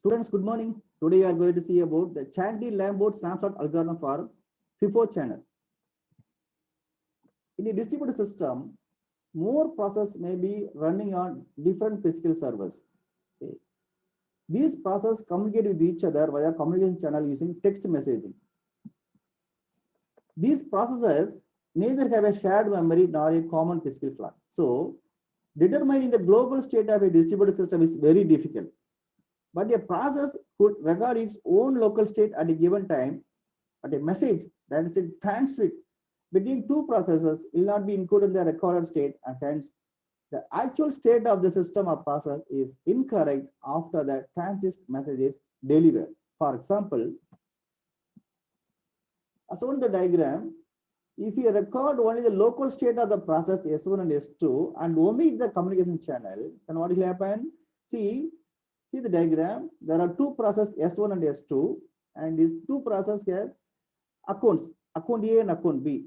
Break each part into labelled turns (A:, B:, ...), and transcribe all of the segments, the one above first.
A: Students, good morning. Today we are going to see about the Chandy-Lambert snapshot algorithm for FIFO channel. In a distributed system, more processes may be running on different physical servers. Okay. These processes communicate with each other via communication channel using text messaging. These processes neither have a shared memory nor a common physical flag. So, determining the global state of a distributed system is very difficult. But a process could record its own local state at a given time, but a message that is in transmit between two processes will not be included in the recorded state, and hence the actual state of the system or process is incorrect after the transit message is delivered. For example, as shown in the diagram, if you record only the local state of the process S1 and S2 and omit the communication channel, then what will happen? See the diagram. There are two processes S1 and S2, and these two processes have accounts, account A and account B.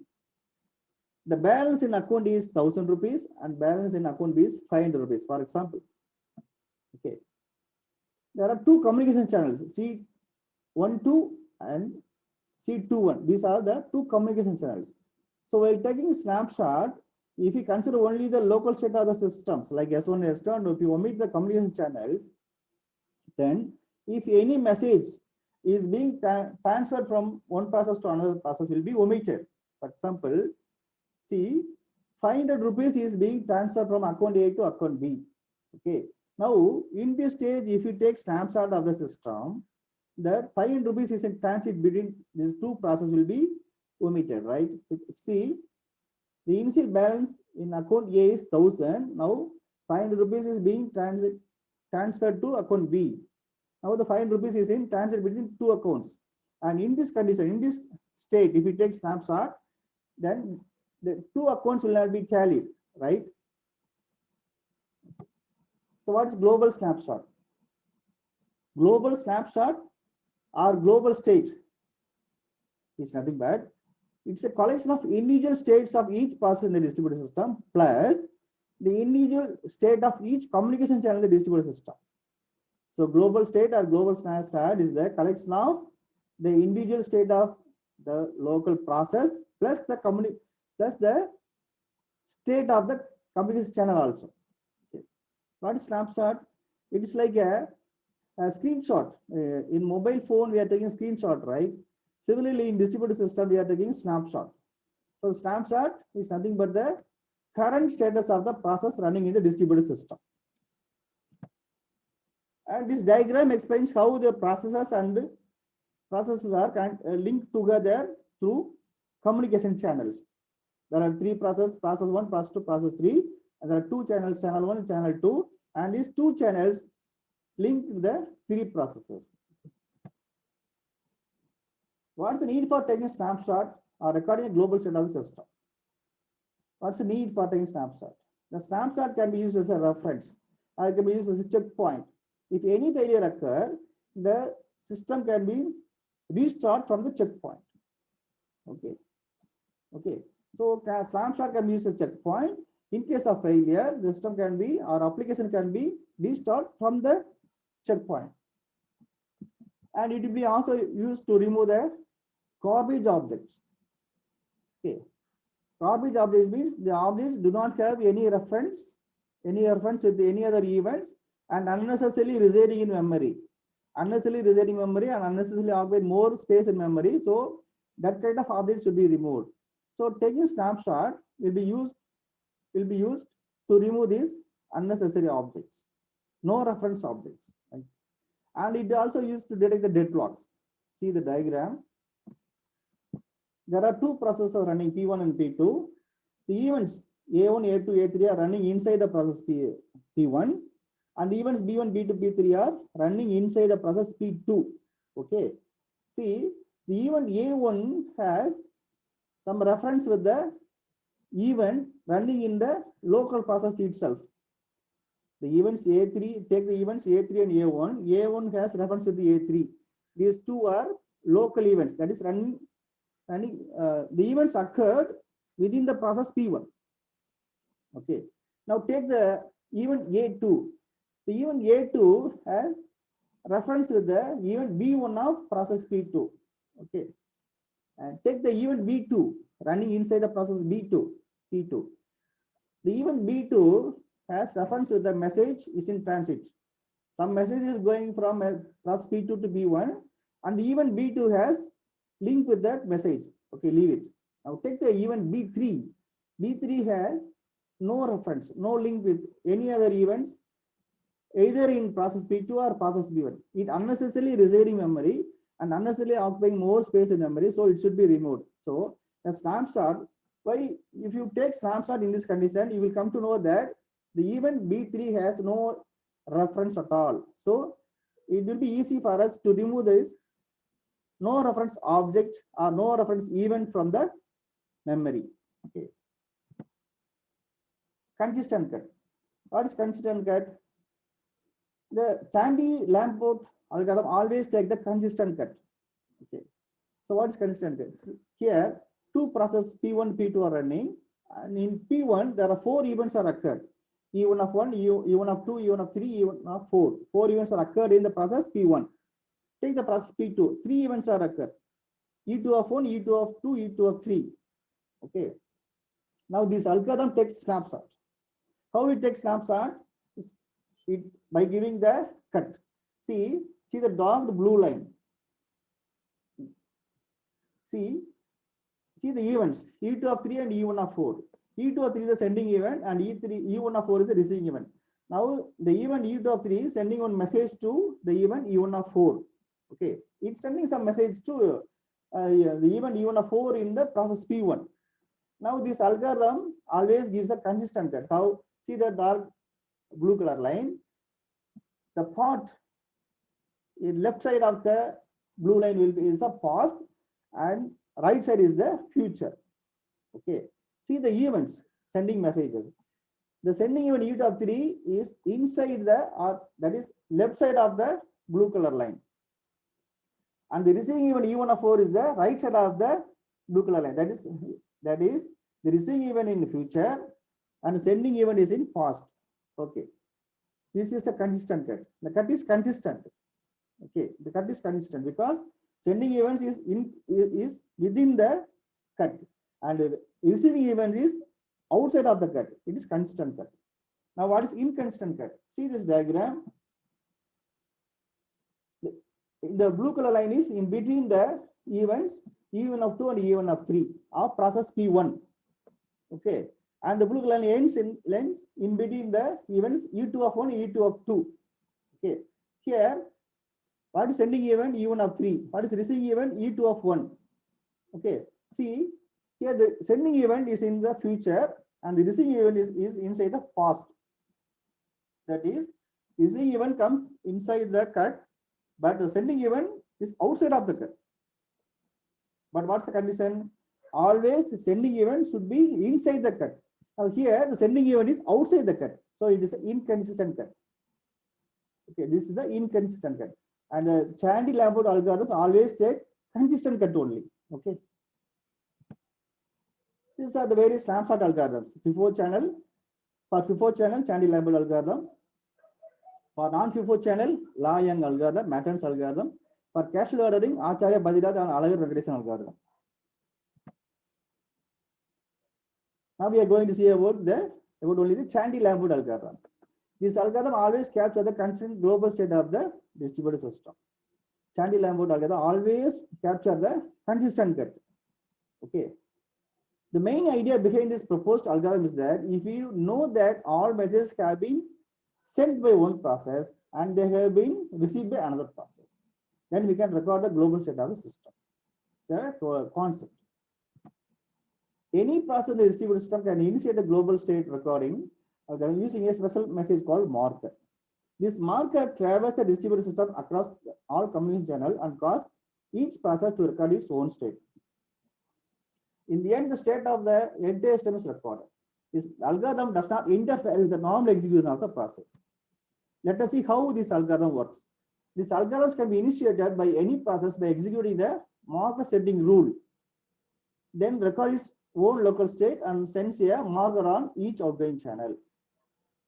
A: The balance in account A is 1000 rupees and balance in account B is 500 rupees, for example. Okay. There are two communication channels, C12 and C21. These are the two communication channels. So while taking a snapshot, if you consider only the local state of the systems like S1 and S2, and if you omit the communication channels, then if any message is being transferred from one process to another process will be omitted. For example, see, 500 rupees is being transferred from account A to account B. Okay. Now, in this stage, if you take snapshot of the system, the 500 rupees is in transit between these two processes will be omitted, right? See, the initial balance in account A is 1000. Now, 500 rupees is being transferred to account B. Now, the 500 rupees is in transit between two accounts. And in this condition, in this state, if you take snapshot, then the two accounts will not be tallied, right? So what's global snapshot? Global snapshot or global state is nothing but it's a collection of individual states of each process in the distributed system plus the individual state of each communication channel in the distributed system. So global state or global snapshot is the collection of the individual state of the local process plus the state of the communication channel also. Okay. What is snapshot? It is like a screenshot. In mobile phone, we are taking screenshot, right? Similarly, in distributed system, we are taking snapshot. So snapshot is nothing but the current status of the process running in the distributed system. And this diagram explains how the processes are linked together through communication channels. There are three processes, process 1, process 2, process 3, and there are two channels, channel 1 and channel 2, and these two channels link the three processes. What's the need for taking a snapshot or recording a global state of the system? What's the need for taking a snapshot? The snapshot can be used as a reference or it can be used as a checkpoint. If any failure occurs, the system can be restarted from the checkpoint. Okay. So snapshot can be used as a checkpoint. In case of failure, the system can be or application can be restarted from the checkpoint. And it will be also used to remove the garbage objects. Okay. Garbage objects means the objects do not have any reference with any other events and unnecessarily residing in memory. Unnecessarily residing in memory and unnecessarily occupy more space in memory. So that kind of object should be removed. So taking snapshot will be used to remove these unnecessary objects, no reference objects. Right? And it also used to detect the deadlocks. See the diagram. There are two processes running P1 and P2. The events A1, A2, A3 are running inside the process P1, and events B1, B2, B3 are running inside the process P2. Okay. See, the event A1 has some reference with the event running in the local process itself. The events A3, take the events A3 and A1. A1 has reference with the A3. These two are local events, that is running. The events occurred within the process P1. Okay. Now take the event A2. The event A2 has reference with the event B1 of process P2. Okay, and take the event B2 running inside the process B2, P2. The event B2 has reference with the message is in transit. Some message is going from process P2 to B1, and the event B2 has link with that message. Okay, leave it. Now take the event B3. B3 has no reference, no link with any other events, either in process P2 or process B1. It unnecessarily residing memory and unnecessarily occupying more space in memory, so it should be removed. So the snapshot, why if you take snapshot in this condition, you will come to know that the event B3 has no reference at all. So it will be easy for us to remove this no reference object or no reference event from the memory. Okay. Consistent cut. What is consistent cut? The Chandy-Lamport algorithm always take the consistent cut. Okay. So what is consistent cut? Here, two processes P1, P2 are running, and in P1 there are 4 events are occurred. E1 of 1, E1 of 2, E1 of 3, E1 of 4. 4 events are occurred in the process P1. Take the process P2. 3 events are occurred. E2 of 1, E2 of 2, E2 of 3. Okay. Now this algorithm takes snapshot. How it takes snapshot? It by giving the cut. See the dogged blue line. See the events E2 of 3 and E1 of 4. E2 of 3 is the sending event and E1 of 4 is the receiving event. Now the event E2 of 3 is sending one message to the event E1 of 4. Okay, it's sending some message to the event E1 of 4 in the process P1. Now this algorithm always gives a consistent cut. How? See the dark blue color line. The part in left side of the blue line will be is the past and right side is the future. Okay. See the events sending messages. The sending event E2 of 3 is inside the or that is left side of the blue color line. And the receiving event E1 of 4 is the right side of the blue color line. That is the receiving event in the future and the sending event is in past. Okay. This is the consistent cut. The cut is consistent. Okay, the cut is consistent because sending events is within the cut and receiving event is outside of the cut. It is consistent cut. Now what is inconsistent cut? See this diagram. The blue color line is in between the events E1 of 2 and E1 of 3 of process P1. Okay, and the blue color line ends in between the events E2 of 1 and E2 of 2. Okay, here what is sending event E1 of 3? What is receiving event E2 of 1? Okay, see here the sending event is in the future and the receiving event is inside the past. That is, receiving event comes inside the cut, but the sending event is outside of the cut. But what's the condition? Always sending event should be inside the cut. Now here the sending event is outside the cut, so it is an inconsistent cut. Okay, this is the inconsistent cut. And the Chandy-Lamport algorithm always take consistent cut only. Okay. These are the various snapshot algorithms. FIFO channel, for FIFO channel, Chandy-Lamport algorithm. For non-FIFO channel, Law-Yang algorithm, Matten's algorithm. For casual ordering, Acharya-Bhadiraj and Alagar-Venkatesan algorithm. Now we are going to see about only the Chandy-Lamport algorithm. This algorithm always captures the constant global state of the distributed system. Chandy-Lamport algorithm always capture the consistent cut. Okay. The main idea behind this proposed algorithm is that if you know that all messages have been sent by one process and they have been received by another process, then we can record the global state of the system. It's a concept. Any process in the distributed system can initiate a global state recording using a special message called marker. This marker travels the distributed system across all communication channels and cause each process to record its own state. In the end, the state of the entire system is recorded. This algorithm does not interfere with the normal execution of the process. Let us see how this algorithm works. This algorithm can be initiated by any process by executing the marker setting rule. Then record its own local state and sends a marker on each outgoing channel.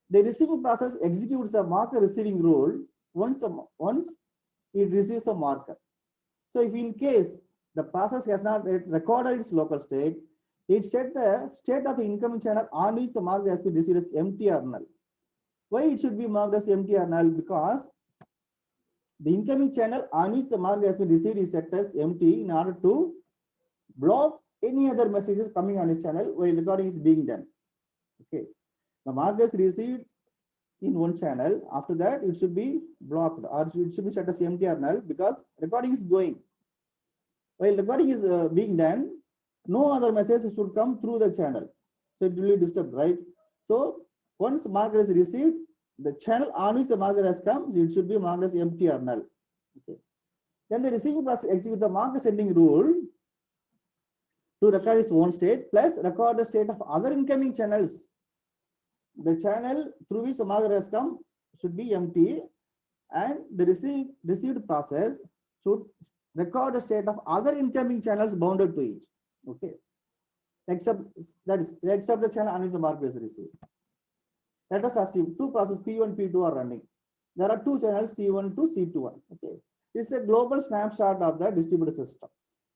A: The receiving process executes the marker receiving rule once it receives a marker. So if in case the process has not yet recorded its local state, it set the state of the incoming channel on which the marker has been received as empty or null. Why it should be marked as empty or null? Because the incoming channel on which the marker has been received is set as empty in order to block any other messages coming on this channel while recording is being done. Okay, the marker is received in one channel. After that, it should be blocked or it should be set as empty or null because recording is going. While recording is being done, no other message should come through the channel. So it will be disturbed, right? So once marker is received, the channel on which the marker has come, it should be marked as empty or null. Okay. Then the receiving process executes the marker sending rule to record its own state plus record the state of other incoming channels. The channel through which the marker has come should be empty, and the received process should record the state of other incoming channels bounded to it. Okay, except the channel on which the marker is received. Let us assume two processes P1, P2 are running. There are two channels C1 to C21. Okay, this is a global snapshot of the distributed system.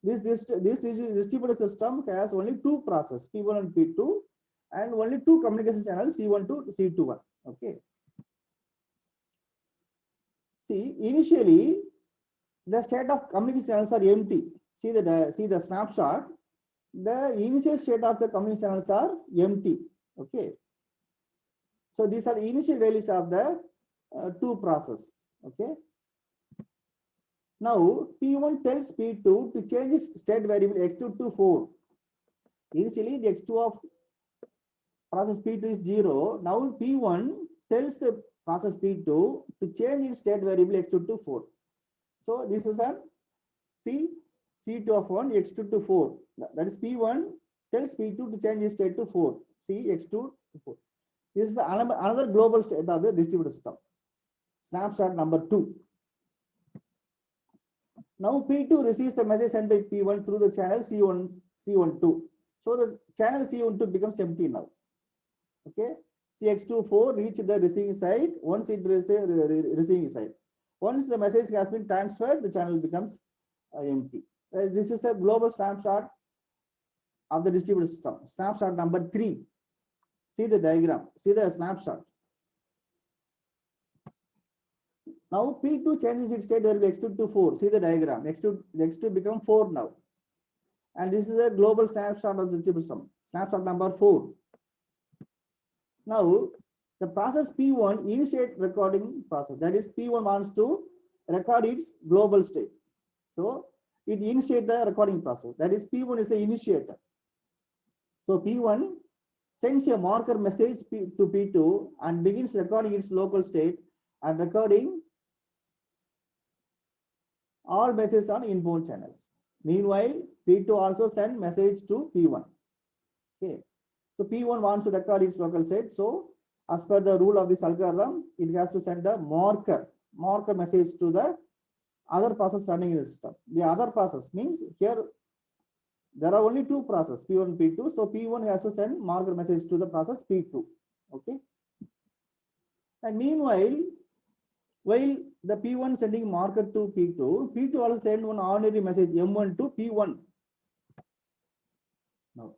A: This distributed system has only two processes P1 and P2, and only two communication channels C1 to C21. Okay. See, initially the state of communication channels are empty. See the snapshot. The initial state of the communication channels are empty. Okay. So these are the initial values of the two processes. Okay. Now P1 tells P2 to change its state variable x2 to 4. Initially the x2 of process P2 is 0. Now P1 tells the process P2 to change its state variable x2 to 4. So this is an C2 of 1, x2 to 4. That is P1 tells P2 to change its state to 4. C x2 to 4. This is another global state of the distributed system. Snapshot number 2. Now P2 receives the message sent by P1 through the channel C12. So the channel C12 becomes empty now. Okay, CX24 reach the receiving side. Once it reaches receiving side, once the message has been transferred, the channel becomes empty. This is a global snapshot of the distributed system. Snapshot number 3. See the diagram. See the snapshot. Now P2 changes its state variable x2 to 4. See the diagram. X2 become 4 now. And this is a global snapshot of the distributed system. Snapshot number 4. Now the process P1 initiate recording process. That is P1 wants to record its global state. So it initiate the recording process. That is P1 is the initiator. So P1 sends a marker message to P2 and begins recording its local state and recording all messages on inbound channels. Meanwhile, P2 also send message to P1. Okay. So P1 wants to record its local state. So as per the rule of this algorithm, it has to send the marker message to the other process running in the system. The other process means here there are only two processes P1 and P2. So P1 has to send marker message to the process P2. Okay. And meanwhile, while the P1 sending marker to P2, P2 also send one ordinary message M1 to P1. Now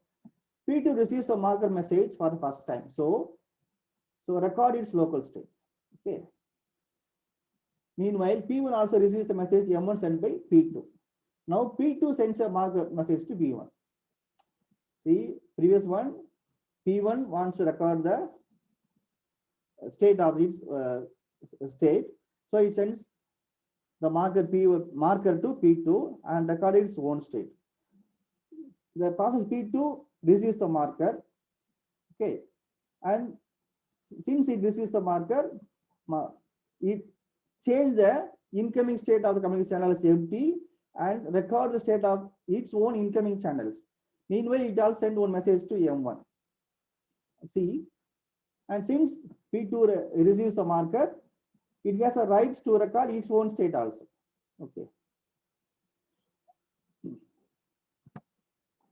A: P2 receives a marker message for the first time. So record its local state. Okay. Meanwhile, P1 also receives the message M1 sent by P2. Now P2 sends a marker message to P1. See, previous one, P1 wants to record the state of its state. So it sends the marker to P2 and record its own state. The process P2 receives the marker. Okay. And since it receives the marker, it changes the incoming state of the communication channel as empty and record the state of its own incoming channels. Meanwhile, it also send one message to M1. See, and since P2 receives the marker, it has a right to record its own state also. Okay.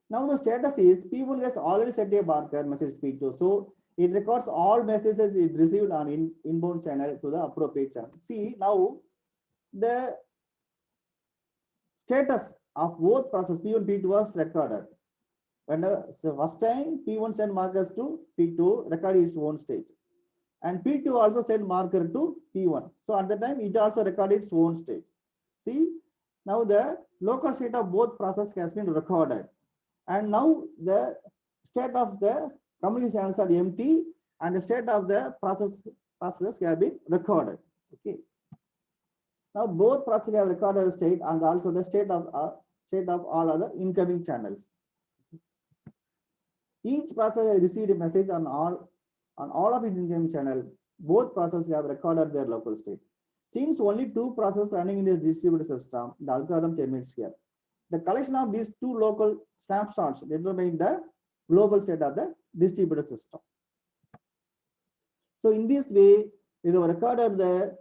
A: Now the status is P1 has already sent a marker message P2. So it records all messages it received on inbound channel to the appropriate channel. See, now the status of both process P1, P2 was recorded. When so first time P1 send markers to P2, record its own state. And P2 also send marker to P1. So at the time it also recorded its own state. See, now the local state of both process has been recorded. And now the state of the communication channels are empty and the state of the process have been recorded. Okay. Now both processes have recorded the state and also the state of all other incoming channels. Each process has received a message on all of its incoming channel. Both processes have recorded their local state. Since only two processes running in this distributed system, the algorithm terminates here. The collection of these two local snapshots determine the global state of the distributed system. So in this way, we have recorded the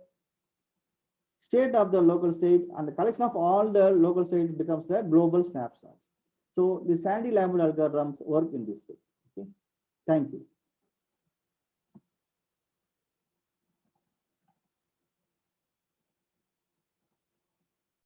A: state of the local state, and the collection of all the local states becomes the global snapshots. So the Sandy Lambert algorithms work in this way. Okay. Thank you.